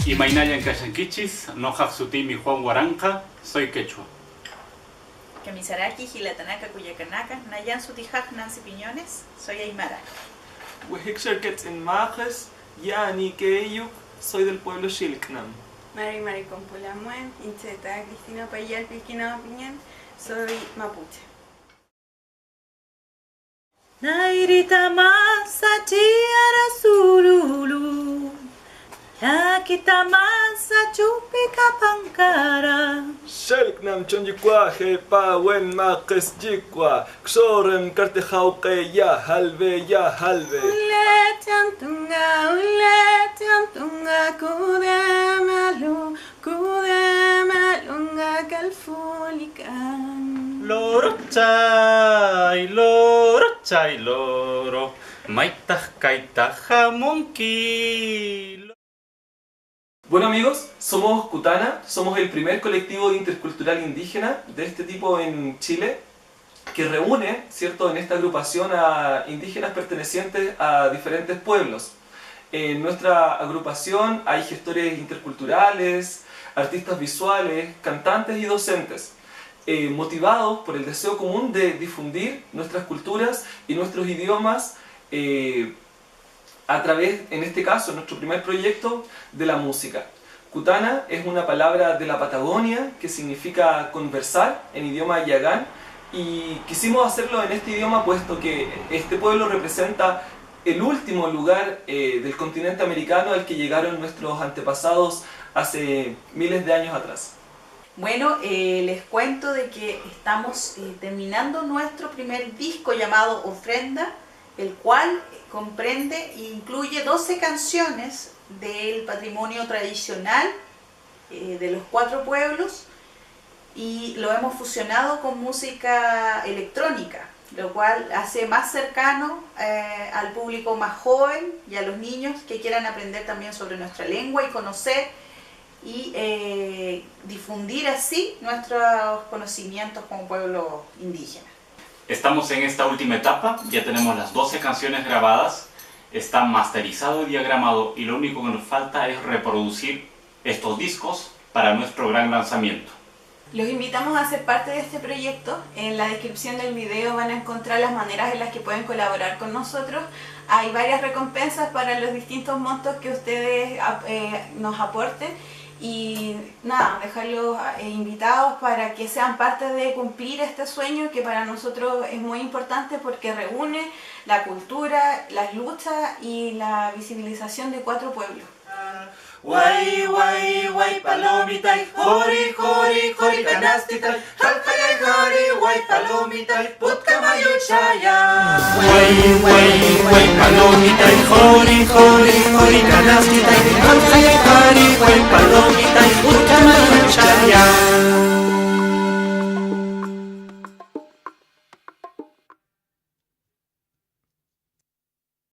Imainayan Kashankichis, Noja Sutimi Juan Huaranca, soy quechua. Kamisaraki, Gilatanaka, Cuyacanaka, Nayan Sutijaj, Nancy Piñones, soy Aymara. Wehikshirkets en Majes, Yani Keyuk, soy del pueblo Shilknam. Mari Compulamuen, Incheta, Cristina Payal, Pilquina Piñán, soy Mapuche. Nairita Masa Chiara Surulu, Yakita Masa Chupika Pankara. Shilknam Chonjikwaje, Pawen Majes Jikwa, Xoren Kartejauke, Ya Halve, Ulet Antunga, Kudemalunga Kalfulikan. Loro, loro, maitaj, kaitaja, monki. Bueno amigos, somos Kutana, somos el primer colectivo intercultural indígena de este tipo en Chile que reúne, ¿cierto?, en esta agrupación a indígenas pertenecientes a diferentes pueblos. En nuestra agrupación hay gestores interculturales, artistas visuales, cantantes y docentes, motivados por el deseo común de difundir nuestras culturas y nuestros idiomas a través, en este caso, nuestro primer proyecto, de la música. Kutana es una palabra de la Patagonia que significa conversar en idioma yagán, y quisimos hacerlo en este idioma puesto que este pueblo representa el último lugar del continente americano al que llegaron nuestros antepasados hace miles de años atrás. Bueno, les cuento de que estamos terminando nuestro primer disco llamado Ofrenda, el cual comprende e incluye 12 canciones del patrimonio tradicional de los 4 pueblos, y lo hemos fusionado con música electrónica, lo cual hace más cercano al público más joven y a los niños que quieran aprender también sobre nuestra lengua y conocer y difundir así nuestros conocimientos como pueblo indígena. Estamos en esta última etapa, ya tenemos las 12 canciones grabadas, está masterizado y diagramado, y lo único que nos falta es reproducir estos discos para nuestro gran lanzamiento. Los invitamos a ser parte de este proyecto. En la descripción del video van a encontrar las maneras en las que pueden colaborar con nosotros. Hay varias recompensas para los distintos montos que ustedes nos aporten. Y nada, dejarlos invitados para que sean parte de cumplir este sueño que para nosotros es muy importante porque reúne la cultura, las luchas y la visibilización de 4 pueblos. Guay, palomita, jori, canastita, jalcaya, guay, palomita, putka mayuchaya. Guay, palomita, jori, canastita, jalcaya, guay, palomita, putka mayuchaya.